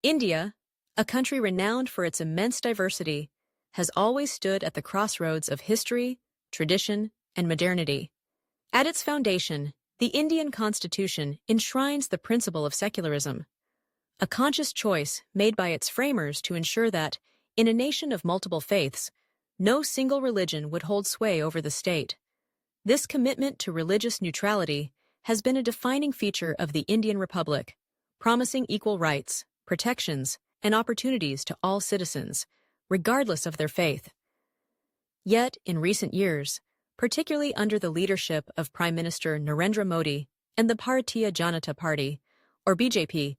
India, a country renowned for its immense diversity, has always stood at the crossroads of history, tradition, and modernity. At its foundation, the Indian constitution enshrines the principle of secularism, a conscious choice made by its framers to ensure that, in a nation of multiple faiths, no single religion would hold sway over the state. This commitment to religious neutrality has been a defining feature of the Indian Republic, promising equal rights, protections, and opportunities to all citizens, regardless of their faith. Yet, in recent years, particularly under the leadership of Prime Minister Narendra Modi and the Bharatiya Janata Party, or BJP,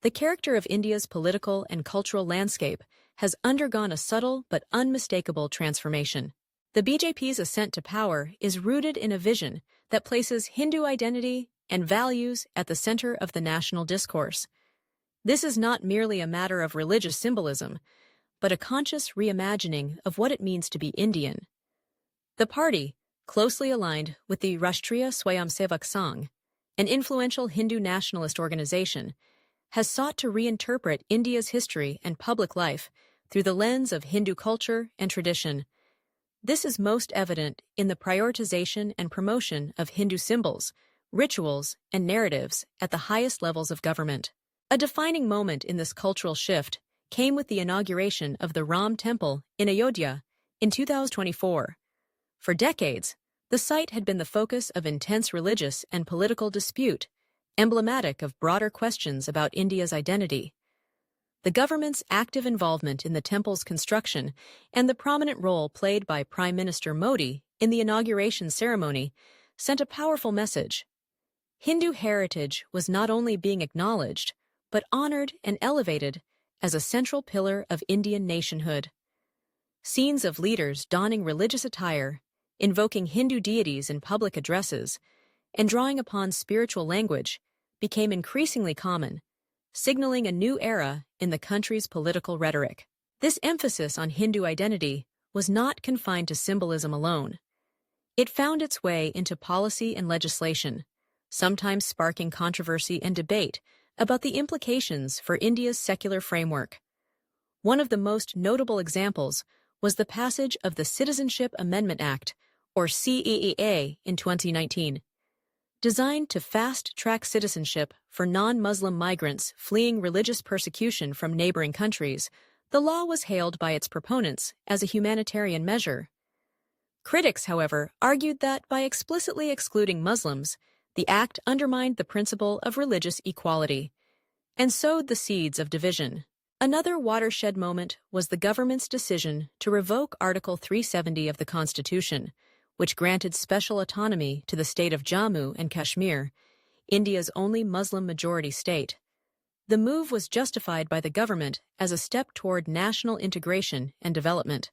the character of India's political and cultural landscape has undergone a subtle but unmistakable transformation. The BJP's ascent to power is rooted in a vision that places Hindu identity and values at the center of the national discourse. This is not merely a matter of religious symbolism, but a conscious reimagining of what it means to be Indian. The party, closely aligned with the Rashtriya Swayamsevak Sangh, an influential Hindu nationalist organization, has sought to reinterpret India's history and public life through the lens of Hindu culture and tradition. This is most evident in the prioritization and promotion of Hindu symbols, rituals, and narratives at the highest levels of government. A defining moment in this cultural shift came with the inauguration of the Ram Temple in Ayodhya in 2024. For decades, the site had been the focus of intense religious and political dispute, emblematic of broader questions about India's identity. The government's active involvement in the temple's construction and the prominent role played by Prime Minister Modi in the inauguration ceremony sent a powerful message. Hindu heritage was not only being acknowledged, but honored and elevated as a central pillar of Indian nationhood. Scenes of leaders donning religious attire, invoking Hindu deities in public addresses, and drawing upon spiritual language became increasingly common, signaling a new era in the country's political rhetoric. This emphasis on Hindu identity was not confined to symbolism alone. It found its way into policy and legislation, sometimes sparking controversy and debate about the implications for India's secular framework. One of the most notable examples was the passage of the Citizenship Amendment Act, or CEA, in 2019. Designed to fast-track citizenship for non-Muslim migrants fleeing religious persecution from neighboring countries, the law was hailed by its proponents as a humanitarian measure. Critics, however, argued that by explicitly excluding Muslims, the act undermined the principle of religious equality and sowed the seeds of division. Another watershed moment was the government's decision to revoke Article 370 of the Constitution, which granted special autonomy to the state of Jammu and Kashmir, India's only Muslim-majority state. The move was justified by the government as a step toward national integration and development.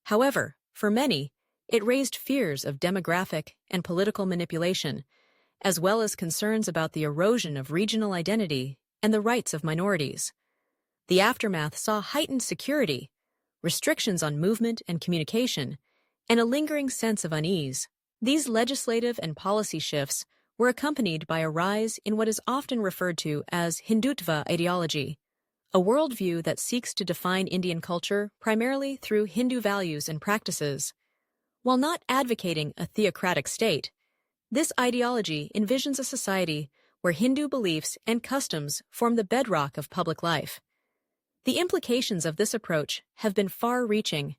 However, for many, it raised fears of demographic and political manipulation, as well as concerns about the erosion of regional identity and the rights of minorities. The aftermath saw heightened security, restrictions on movement and communication, and a lingering sense of unease. These legislative and policy shifts were accompanied by a rise in what is often referred to as Hindutva ideology, a worldview that seeks to define Indian culture primarily through Hindu values and practices. While not advocating a theocratic state, this ideology envisions a society where Hindu beliefs and customs form the bedrock of public life. The implications of this approach have been far-reaching.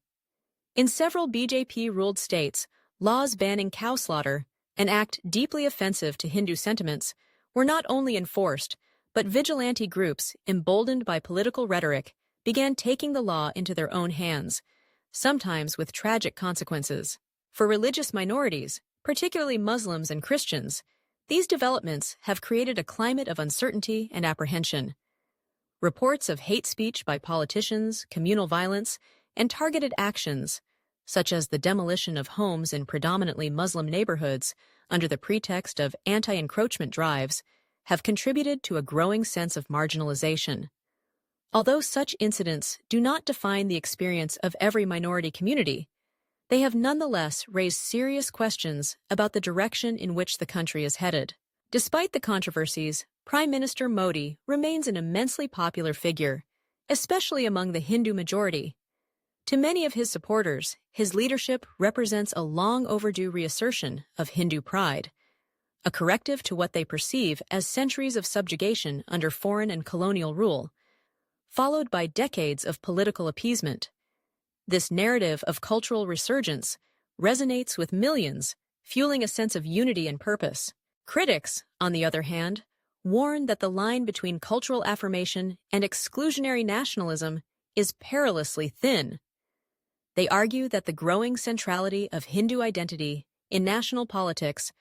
In several BJP-ruled states, laws banning cow slaughter, an act deeply offensive to Hindu sentiments, were not only enforced, but vigilante groups, emboldened by political rhetoric, began taking the law into their own hands, sometimes with tragic consequences. For religious minorities, particularly Muslims and Christians, these developments have created a climate of uncertainty and apprehension. Reports of hate speech by politicians, communal violence, and targeted actions, such as the demolition of homes in predominantly Muslim neighborhoods under the pretext of anti-encroachment drives, have contributed to a growing sense of marginalization. Although such incidents do not define the experience of every minority community, they have nonetheless raised serious questions about the direction in which the country is headed. Despite the controversies, Prime Minister Modi remains an immensely popular figure, especially among the Hindu majority. To many of his supporters, his leadership represents a long-overdue reassertion of Hindu pride, a corrective to what they perceive as centuries of subjugation under foreign and colonial rule, followed by decades of political appeasement. This narrative of cultural resurgence resonates with millions, fueling a sense of unity and purpose. Critics, on the other hand, warn that the line between cultural affirmation and exclusionary nationalism is perilously thin. They argue that the growing centrality of Hindu identity in national politics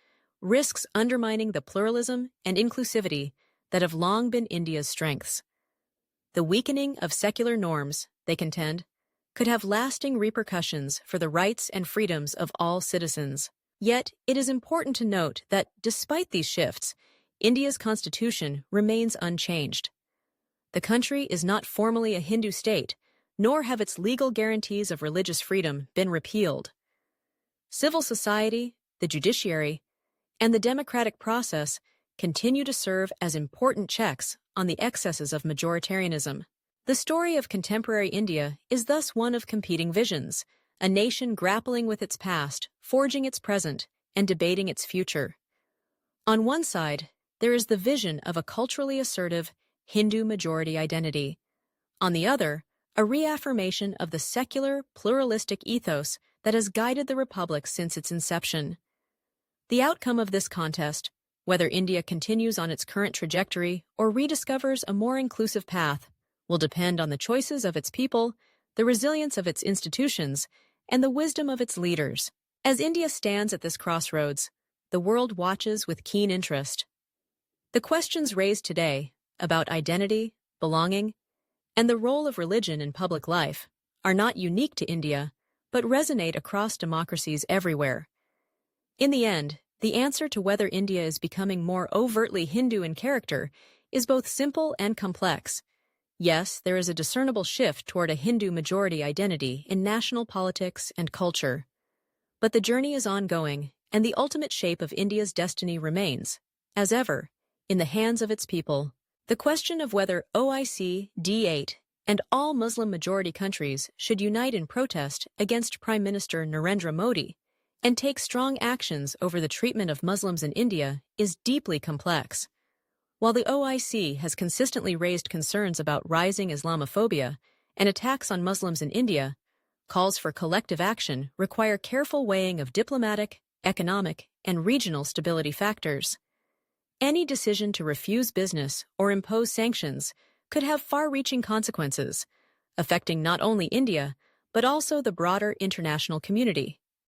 risks undermining the pluralism and inclusivity that have long been India's strengths. The weakening of secular norms, they contend, could have lasting repercussions for the rights and freedoms of all citizens. Yet, it is important to note that, despite these shifts, India's constitution remains unchanged. The country is not formally a Hindu state, nor have its legal guarantees of religious freedom been repealed. Civil society, the judiciary, and the democratic process continue to serve as important checks on the excesses of majoritarianism. The story of contemporary India is thus one of competing visions, a nation grappling with its past, forging its present, and debating its future. On one side, there is the vision of a culturally assertive Hindu majority identity. On the other, a reaffirmation of the secular, pluralistic ethos that has guided the republic since its inception. The outcome of this contest, whether India continues on its current trajectory or rediscovers a more inclusive path, will depend on the choices of its people, the resilience of its institutions, and the wisdom of its leaders. As India stands at this crossroads, the world watches with keen interest. The questions raised today about identity, belonging, and the role of religion in public life are not unique to India, but resonate across democracies everywhere. In the end, the answer to whether India is becoming more overtly Hindu in character is both simple and complex. Yes, there is a discernible shift toward a Hindu majority identity in national politics and culture. But the journey is ongoing, and the ultimate shape of India's destiny remains, as ever, in the hands of its people. The question of whether OIC, D8, and all Muslim-majority countries should unite in protest against Prime Minister Narendra Modi and take strong actions over the treatment of Muslims in India is deeply complex. While the OIC has consistently raised concerns about rising Islamophobia and attacks on Muslims in India, calls for collective action require careful weighing of diplomatic, economic, and regional stability factors. Any decision to refuse business or impose sanctions could have far-reaching consequences, affecting not only India, but also the broader international community.